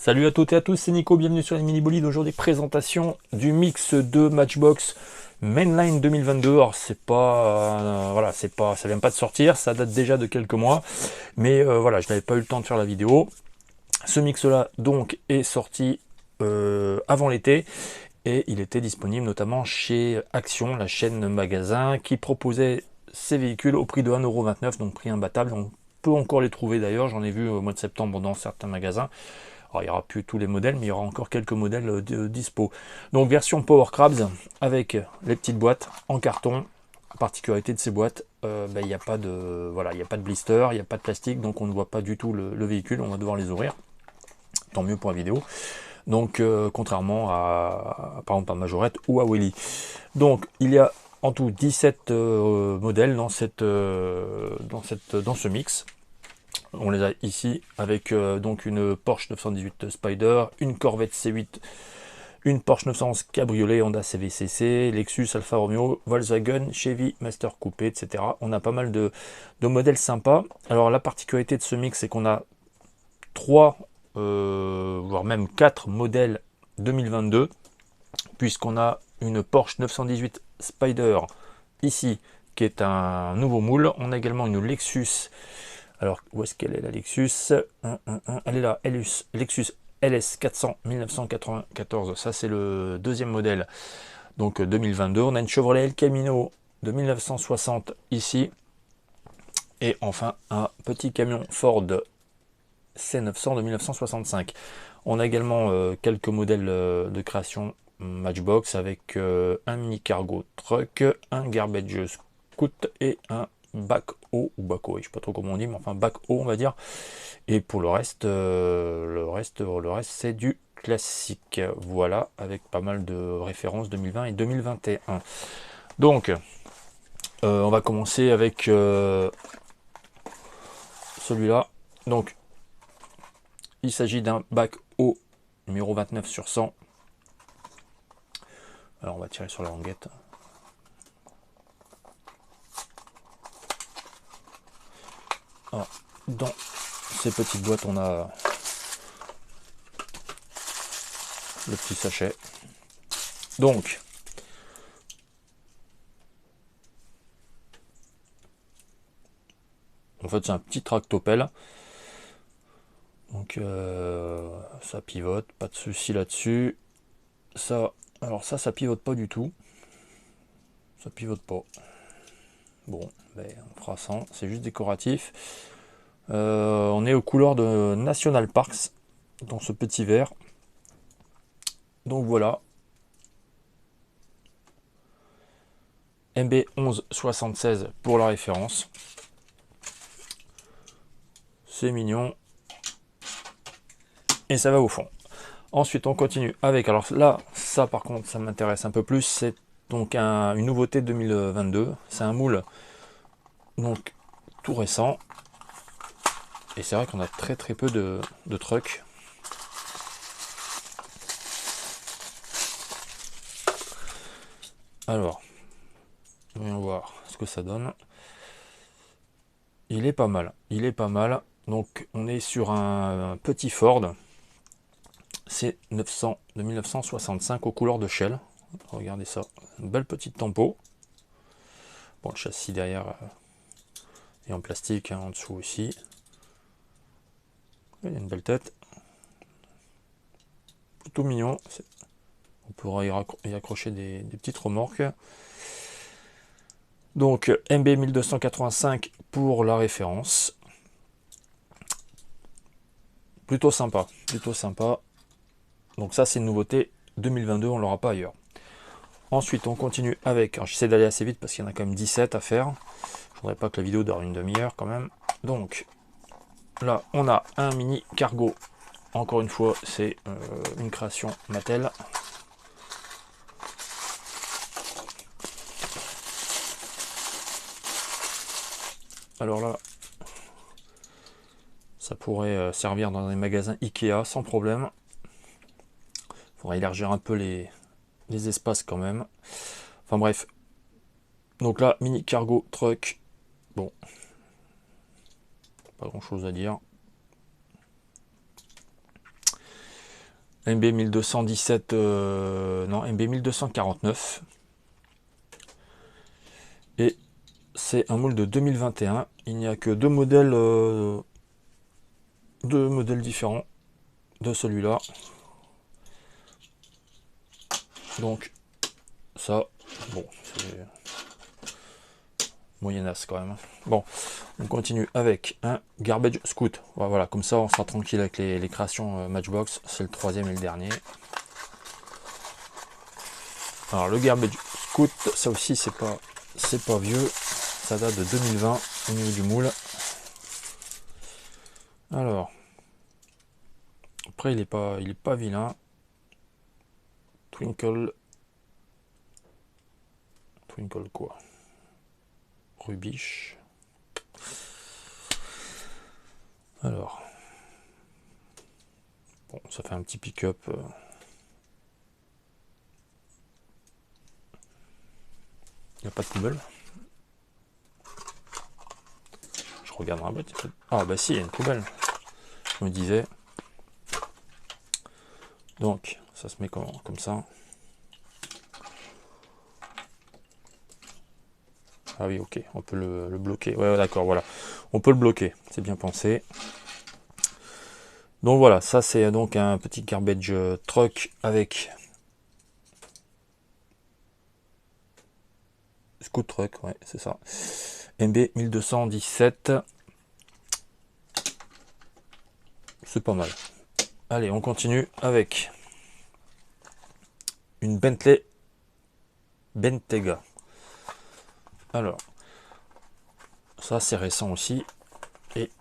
Salut à toutes et à tous, c'est Nico, bienvenue sur les mini bolides. Aujourd'hui, présentation du mix de Matchbox Mainline 2022. Alors c'est pas, voilà, c'est pas, ça vient pas de sortir, ça date déjà de quelques mois, mais voilà, je n'avais pas eu le temps de faire la vidéo. Ce mix-là donc est sorti avant l'été et il était disponible notamment chez Action, la chaîne magasin qui proposait ces véhicules au prix de 1,29 €, donc prix imbattable. On peut encore les trouver d'ailleurs, j'en ai vu au mois de septembre dans certains magasins. Alors, il n'y aura plus tous les modèles, mais il y aura encore quelques modèles dispo. Donc version Power Crabs avec les petites boîtes en carton. Particularité de ces boîtes, il n'y a pas de voilà, il n'y a pas de blister, il n'y a pas de plastique, donc on ne voit pas du tout le véhicule. On va devoir les ouvrir. Tant mieux pour la vidéo. Donc contrairement à par exemple à Majorette ou à Willy. Donc il y a en tout 17 modèles dans ce mix. On les a ici avec donc une Porsche 918 Spider, une Corvette C8, une Porsche 911 Cabriolet, Honda CVCC, Lexus, Alfa Romeo, Volkswagen, Chevy, Master Coupé, etc. On a pas mal de modèles sympas. Alors la particularité de ce mix, c'est qu'on a 3, voire même 4 modèles 2022, puisqu'on a une Porsche 918 Spider ici, qui est un nouveau moule. On a également une Lexus. Alors, où est-ce qu'elle est la Lexus? Elle est là, Lexus LS400 1994. Ça, c'est le deuxième modèle, donc 2022. On a une Chevrolet El Camino de 1960 ici. Et enfin, un petit camion Ford C900 de 1965. On a également quelques modèles de création Matchbox avec un mini cargo truck, un garbage scoot et un bac haut ou bac haut, je sais pas trop comment on dit, mais enfin bac haut on va dire. Et pour le reste, c'est du classique. Voilà, avec pas mal de références 2020 et 2021. Donc, on va commencer avec celui-là. Donc, il s'agit d'un bac haut numéro 29 sur 100. Alors, on va tirer sur la languette. Alors, dans ces petites boîtes, on a le petit sachet. Donc, en fait, c'est un petit tractopelle. Donc, ça pivote, pas de souci là-dessus. Ça, alors ça pivote pas du tout. Ça pivote pas. Bon, ben, on fera sans. C'est juste décoratif. On est aux couleurs de National Parks dans ce petit verre. Donc voilà. MB 1176 pour la référence. C'est mignon. Et ça va au fond. Ensuite, on continue avec, alors là, ça par contre, ça m'intéresse un peu plus. C'est donc une nouveauté 2022. C'est un moule donc tout récent. Et c'est vrai qu'on a très peu de trucks. Alors, voyons voir ce que ça donne. Il est pas mal. Il est pas mal. Donc, on est sur un petit Ford. C'est 900 de 1965 aux couleurs de Shell. Regardez ça. Une belle petite tempo. Bon, le châssis derrière est en plastique, hein, en dessous aussi. Il y a une belle tête. Plutôt mignon. On pourra y accrocher des petites remorques. Donc MB 1285 pour la référence. Plutôt sympa, plutôt sympa. Donc ça c'est une nouveauté 2022, on l'aura pas ailleurs. Ensuite on continue avec, alors j'essaie d'aller assez vite parce qu'il y en a quand même 17 à faire. Je voudrais pas que la vidéo dure une demi-heure quand même. Donc là on a un mini cargo. Encore une fois c'est une création Mattel. Alors là, ça pourrait servir dans des magasins Ikea sans problème. Il faudra élargir un peu les espaces quand même. Enfin bref. Donc là, mini cargo truck. Bon. Pas grand chose à dire. MB 1217, non, MB 1249. Et c'est un moule de 2021. Il n'y a que deux modèles différents de celui-là. Donc ça, bon, c'est moyennasse quand même. Bon, on continue avec un Garbage Scout. Voilà, comme ça on sera tranquille avec les créations Matchbox. C'est le troisième et le dernier. Alors le Garbage Scout, ça aussi c'est pas vieux. Ça date de 2020 au niveau du moule. Alors, après il est pas vilain. Twinkle quoi? Rubiche. Alors, bon, ça fait un petit pick-up. Il n'y a pas de poubelle. Je regarde un peu. Ah bah si, il y a une poubelle. Je me disais. Donc, ça se met comme ça. Ah oui, ok, on peut le bloquer. Ouais, d'accord, voilà. On peut le bloquer, c'est bien pensé. Donc voilà, ça c'est donc un petit garbage truck avec scoot truck, ouais, c'est ça. MB 1217. C'est pas mal. Allez, on continue avec une Bentley Bentayga. Alors, ça c'est récent aussi. Et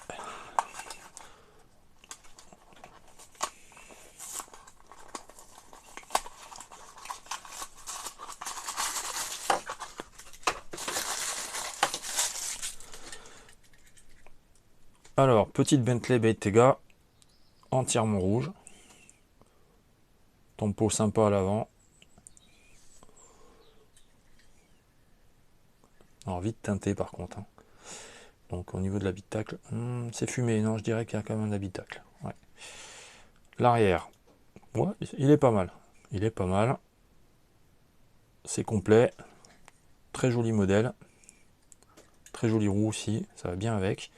alors, petite Bentley Bentayga, entièrement rouge. Tempo sympa à l'avant. Alors vite teinté par contre. Hein. Donc au niveau de l'habitacle, c'est fumé. Non, je dirais qu'il y a quand même un habitacle. Ouais. L'arrière, ouais, il est pas mal. Il est pas mal. C'est complet. Très joli modèle. Très joli roue aussi. Ça va bien avec.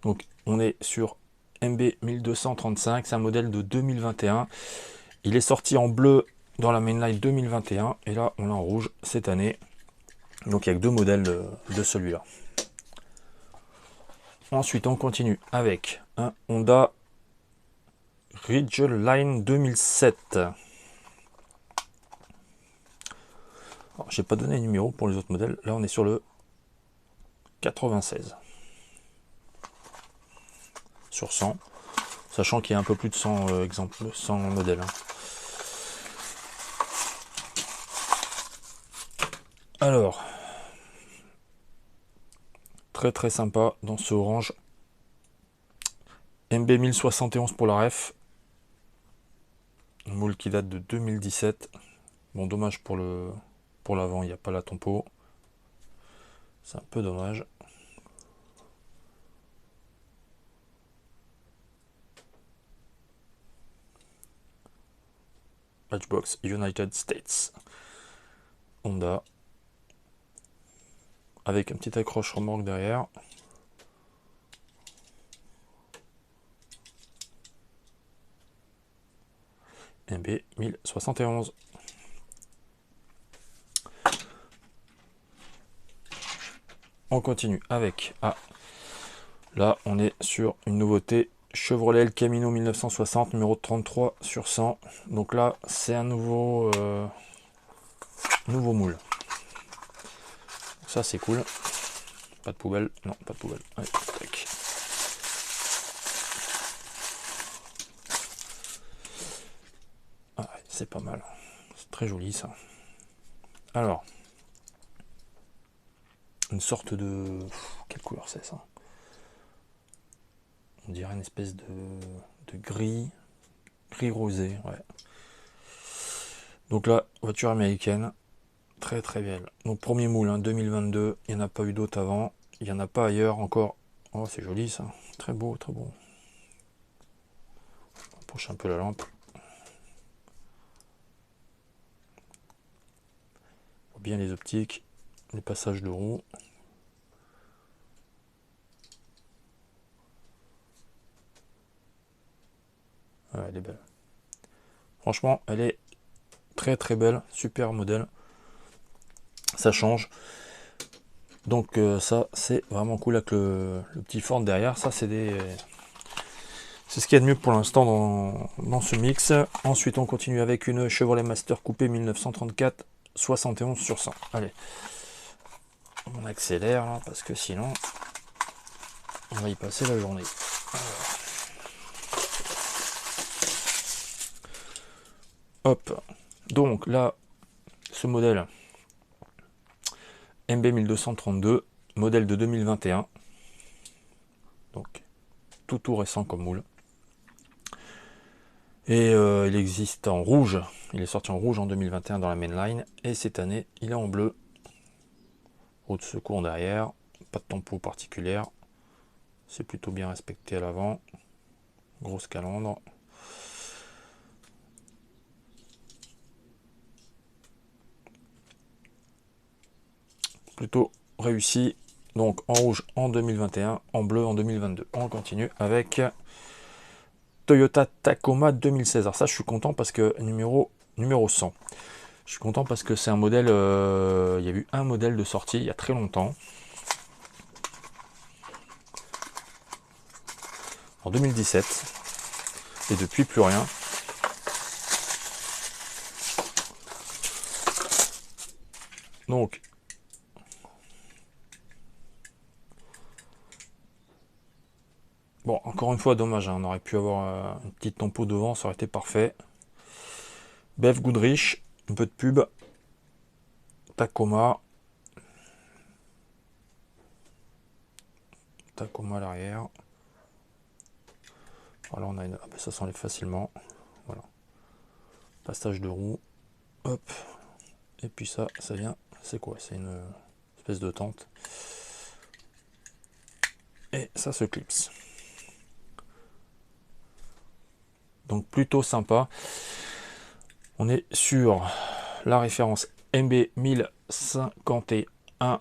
Donc on est sur MB 1235. C'est un modèle de 2021. Il est sorti en bleu dans la mainline 2021. Et là, on l'a en rouge cette année. Donc il n'y a que deux modèles de celui-là. Ensuite, on continue avec un Honda Ridgeline 2007. J'ai pas donné de numéro pour les autres modèles. Là, on est sur le 96 sur 100, sachant qu'il y a un peu plus de 100 exemples, 100 modèles. Hein. Alors, très très sympa dans ce orange. MB 1071 pour la ref. Un moule qui date de 2017. Bon, dommage pour l'avant, il n'y a pas la tempo. C'est un peu dommage. Matchbox United States. Honda. Avec un petit accroche remorque derrière. MB 1071. On continue avec là on est sur une nouveauté Chevrolet El Camino 1960 numéro 33 sur 100. Donc là c'est un nouveau moule. Ça c'est cool. Pas de poubelle, non pas de poubelle. Allez, tac. Ah, c'est pas mal. C'est très joli ça. Alors une sorte de... Quelle couleur c'est ça? On dirait une espèce de gris rosé, ouais. Donc là, voiture américaine, très très belle. Donc premier moule, hein, 2022, il n'y en a pas eu d'autres avant, il n'y en a pas ailleurs encore. Oh c'est joli ça, très beau, très beau. Approche un peu la lampe. On voit bien les optiques, les passages de roue. Ouais, elle est belle. Franchement, elle est très très belle, super modèle. Ça change. Donc ça, c'est vraiment cool avec le petit Ford derrière. Ça, c'est ce qu'il y a de mieux pour l'instant dans ce mix. Ensuite, on continue avec une Chevrolet Master Coupé 1934, 71 sur 100. Allez, on accélère là, parce que sinon, on va y passer la journée. Hop. Donc là, ce modèle MB 1232, modèle de 2021. Donc tout récent comme moule. Et il existe en rouge. Il est sorti en rouge en 2021 dans la mainline. Et cette année, il est en bleu. Roue de secours derrière. Pas de tempo particulière. C'est plutôt bien respecté à l'avant. Grosse calandre. Plutôt réussi. Donc en rouge en 2021, en bleu en 2022. On continue avec Toyota Tacoma 2016. Alors ça, je suis content parce que numéro 100. Je suis content parce que c'est un modèle, il y a eu un modèle de sortie il y a très longtemps. En 2017. Et depuis, plus rien. Donc, bon, encore une fois, dommage, hein, on aurait pu avoir une petite tempo devant, ça aurait été parfait. Bev Goodrich, un peu de pub. Tacoma. Tacoma à l'arrière. Voilà, on a une... Ah ben, ça s'enlève facilement. Voilà. Passage de roue. Hop. Et puis ça vient. C'est quoi? C'est une espèce de tente. Et ça se clipse. Donc plutôt sympa. On est sur la référence MB 1051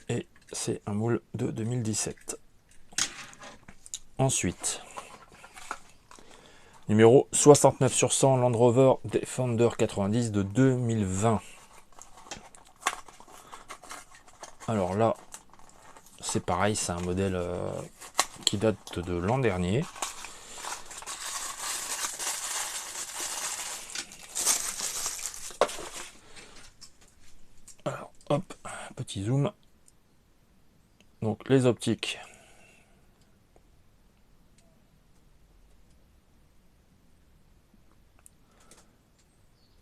et c'est un moule de 2017. Ensuite, numéro 69 sur 100, Land Rover Defender 90 de 2020. Alors là, c'est pareil, c'est un modèle qui date de l'an dernier. Alors, hop, petit zoom. Donc les optiques.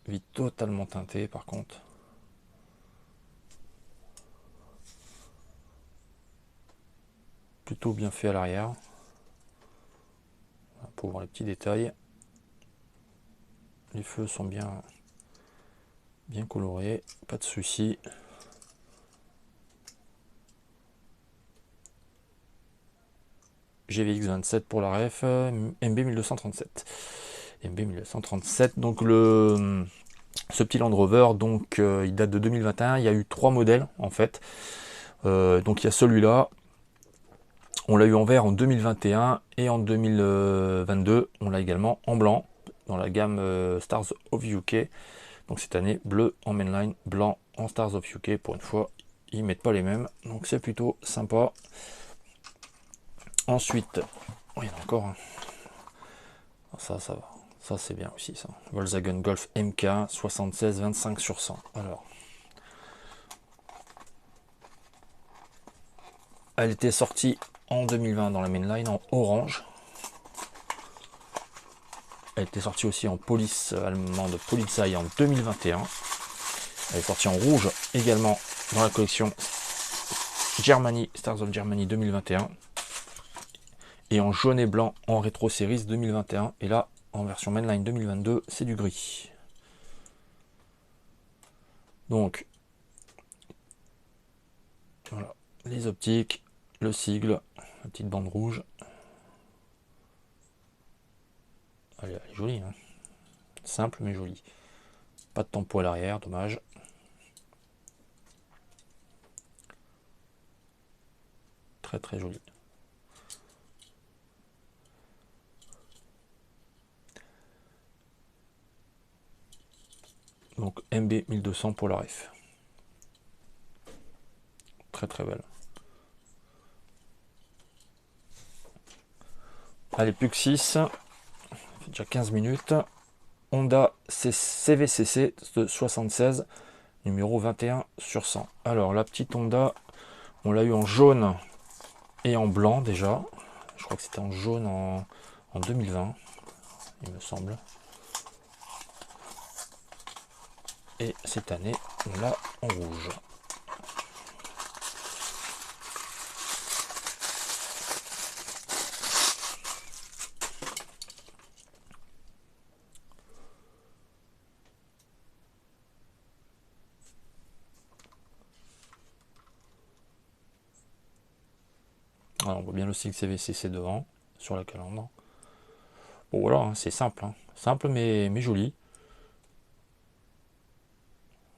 Vie totalement teintée par contre. Plutôt bien fait à l'arrière. Pour voir les petits détails. Les feux sont bien colorés, pas de soucis. GVX 27 pour la ref, MB 1237. MB 1237, donc ce petit Land Rover, donc il date de 2021. Il y a eu 3 modèles en fait. Donc il y a celui-là. On l'a eu en vert en 2021 et en 2022, on l'a également en blanc dans la gamme Stars of UK. Donc cette année, bleu en mainline, blanc en Stars of UK. Pour une fois, ils mettent pas les mêmes, donc c'est plutôt sympa. Ensuite, oh, il y en a encore un. Ça va. Ça c'est bien aussi ça. Volkswagen Golf MK 76 25 sur 100. Alors, elle était sortie en 2020 dans la mainline en orange. Elle était sortie aussi en police allemande Polizei en 2021. Elle est sortie en rouge également dans la collection Germany, Stars of Germany 2021. Et en jaune et blanc en Retro Series 2021. Et là, en version mainline 2022, c'est du gris. Donc, voilà, les optiques, le sigle, la petite bande rouge. elle est jolie, hein. Simple mais jolie. Pas de tempo à l'arrière, dommage. Très très jolie. Donc MB 1200 pour la ref. Très très belle. Allez, plus que 6. Ça fait déjà 15 minutes. Honda CVCC de 76, numéro 21 sur 100. Alors la petite Honda, on l'a eu en jaune et en blanc déjà. Je crois que c'était en jaune en 2020, il me semble. Et cette année, on l'a en rouge. Alors, on voit bien le sigle CVCC devant, sur la calandre. Bon voilà, hein, c'est simple. Hein. Simple mais joli.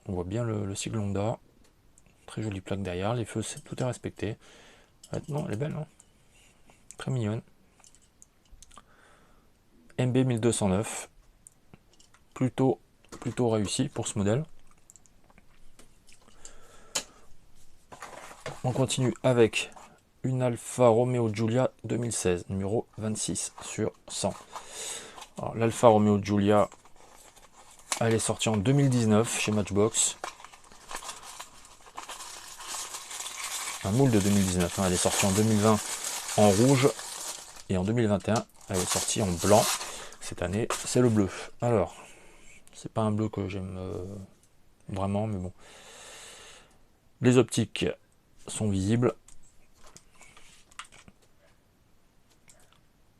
On voit bien le sigle Honda. Très jolie plaque derrière. Les feux, tout est respecté. Non, elle est belle. Hein. Très mignonne. MB 1209. Plutôt réussi pour ce modèle. On continue avec une Alfa Romeo Giulia 2016, numéro 26 sur 100. L'Alfa Romeo Giulia, elle est sortie en 2019 chez Matchbox. Un moule de 2019, hein. Elle est sortie en 2020 en rouge et en 2021 elle est sortie en blanc. Cette année c'est le bleu. Alors c'est pas un bleu que j'aime vraiment, mais bon. Les optiques sont visibles.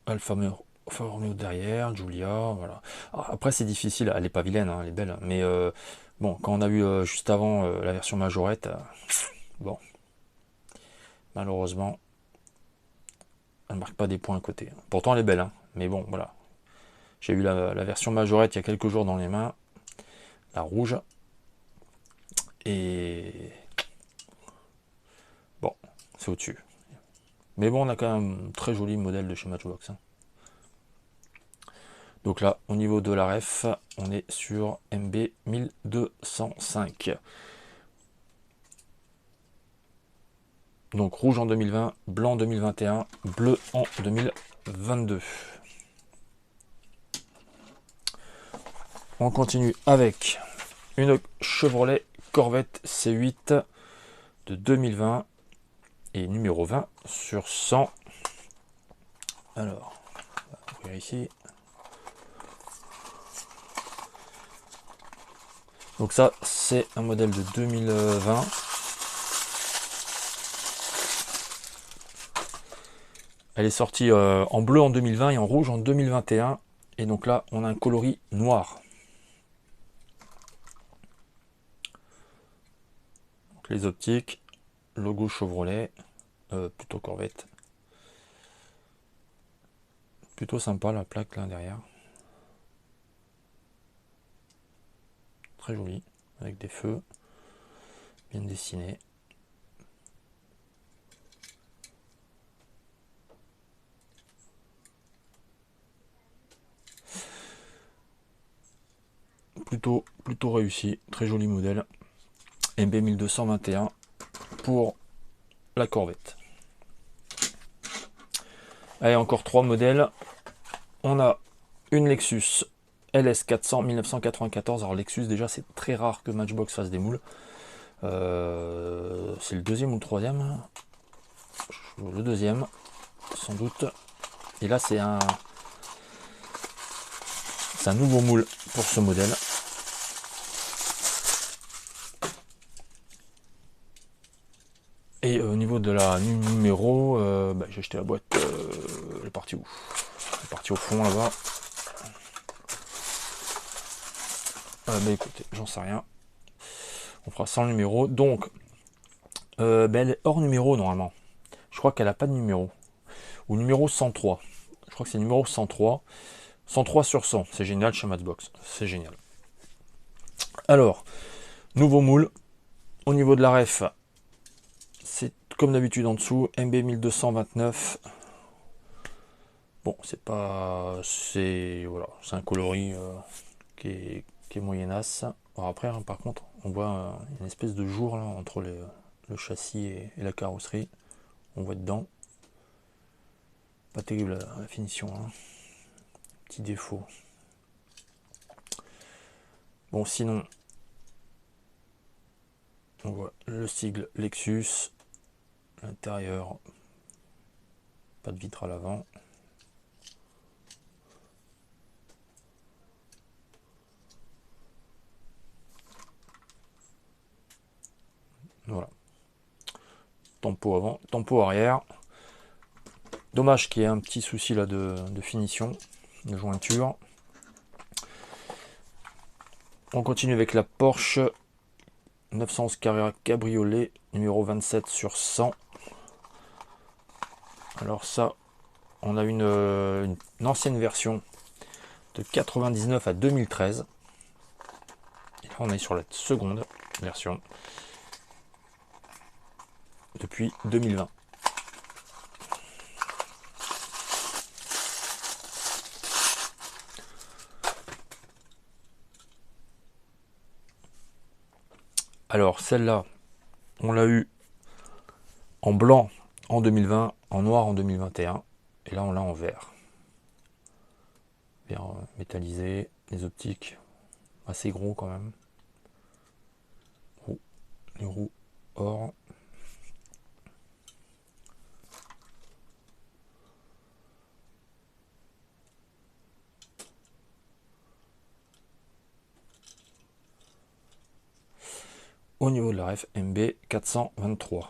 Alfa Romeo derrière, Giulia, voilà. Alors, après c'est difficile, elle est pas vilaine, hein, elle est belle, mais bon, quand on a eu juste avant la version majorette, bon, malheureusement, elle ne marque pas des points à côté. Pourtant elle est belle, hein, mais bon, voilà. J'ai eu la version majorette il y a quelques jours dans les mains, la rouge, et bon, c'est au-dessus. Mais bon, on a quand même un très joli modèle de chez Matchbox. Hein. Donc là, au niveau de la ref, on est sur MB 1205. Donc rouge en 2020, blanc en 2021, bleu en 2022. On continue avec une Chevrolet Corvette C8 de 2020 et numéro 20 sur 100. Alors, on va ouvrir ici. Donc ça, c'est un modèle de 2020. Elle est sortie en bleu en 2020 et en rouge en 2021. Et donc là, on a un coloris noir. Donc les optiques, logo Chevrolet, plutôt Corvette. Plutôt sympa la plaque là derrière. Très joli, avec des feux bien dessinés. Plutôt réussi, très joli modèle. MB 1221 pour la Corvette. Allez, encore 3 modèles. On a une Lexus LS 400 1994. Alors Lexus, déjà c'est très rare que Matchbox fasse des moules. C'est le deuxième ou le troisième. Le deuxième, sans doute. Et là c'est un nouveau moule pour ce modèle. Et au niveau de la numéro, j'ai acheté la boîte. Elle est partie où? Elle est partie au fond là-bas. Écoutez, j'en sais rien. On fera sans le numéro. Donc, elle est hors numéro normalement. Je crois qu'elle n'a pas de numéro. Ou numéro 103. Je crois que c'est numéro 103. 103 sur 100, c'est génial chez Matchbox, c'est génial. Alors, nouveau moule, au niveau de la ref, c'est comme d'habitude en dessous, MB 1229. Bon, c'est pas... c'est voilà, c'est un coloris qui est moyennasse. Alors après, hein, par contre, on voit une espèce de jour là, entre le châssis et la carrosserie. On voit dedans. Pas terrible la finition. Hein. Petit défaut. Bon, sinon, on voit le sigle Lexus. L'intérieur, pas de vitre à l'avant. Voilà. Tempo avant, tempo arrière. Dommage qu'il y ait un petit souci là de finition, de jointure. On continue avec la Porsche 911 Carrera Cabriolet numéro 27 sur 100. Alors ça, on a une ancienne version de 99 à 2013. Et là, on est sur la seconde version depuis 2020. Alors celle-là, on l'a eu en blanc en 2020, en noir en 2021, et là on l'a en vert. Vert métallisé, les optiques assez gros quand même. Les roues or. Au niveau de la ref, MB 423.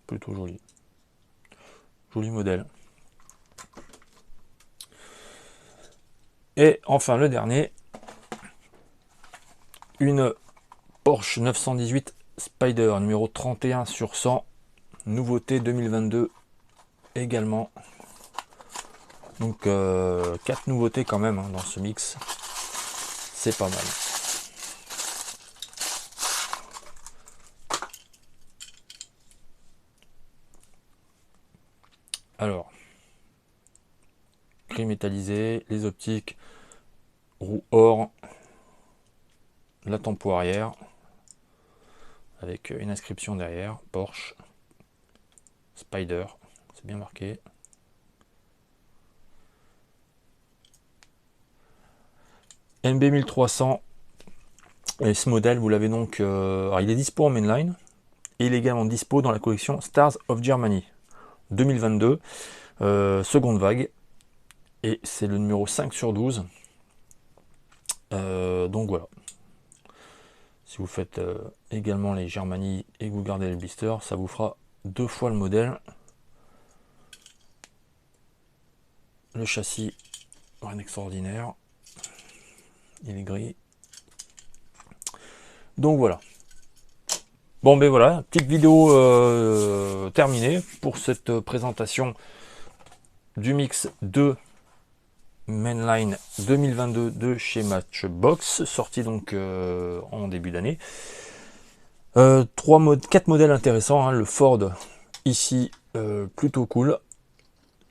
Plutôt joli. Joli modèle. Et enfin le dernier, une Porsche 918 Spider numéro 31 sur 100. Nouveauté 2022 également. Donc 4 nouveautés quand même hein, dans ce mix. C'est pas mal. Alors, gris métallisé, les optiques, roue or, la tempo arrière, avec une inscription derrière, Porsche, Spider, c'est bien marqué. MB 1300, et ce modèle, vous l'avez donc, alors il est dispo en mainline, et il est également dispo dans la collection Stars of Germany 2022, seconde vague, et c'est le numéro 5 sur 12. Donc voilà. Si vous faites également les Germany et que vous gardez les blisters, ça vous fera 2 fois le modèle. Le châssis, rien d'extraordinaire. Il est gris. Donc voilà. Bon ben voilà, petite vidéo terminée pour cette présentation du mix 2 Mainline 2022 de chez Matchbox, sorti donc en début d'année. 4 modèles intéressants, hein. Le Ford ici, plutôt cool.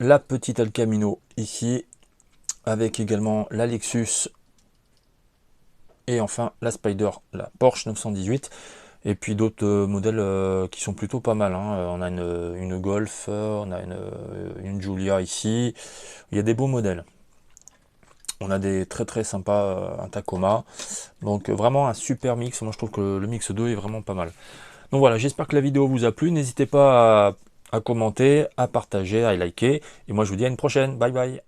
La petite El Camino ici, avec également la Lexus. Et enfin la Spider, la Porsche 918. Et puis d'autres modèles qui sont plutôt pas mal. Hein. On a une Golf, on a une Giulia ici. Il y a des beaux modèles. On a des très sympas, un Tacoma. Donc vraiment un super mix. Moi je trouve que le mix 2 est vraiment pas mal. Donc voilà, j'espère que la vidéo vous a plu. N'hésitez pas à commenter, à partager, à liker. Et moi je vous dis à une prochaine. Bye bye.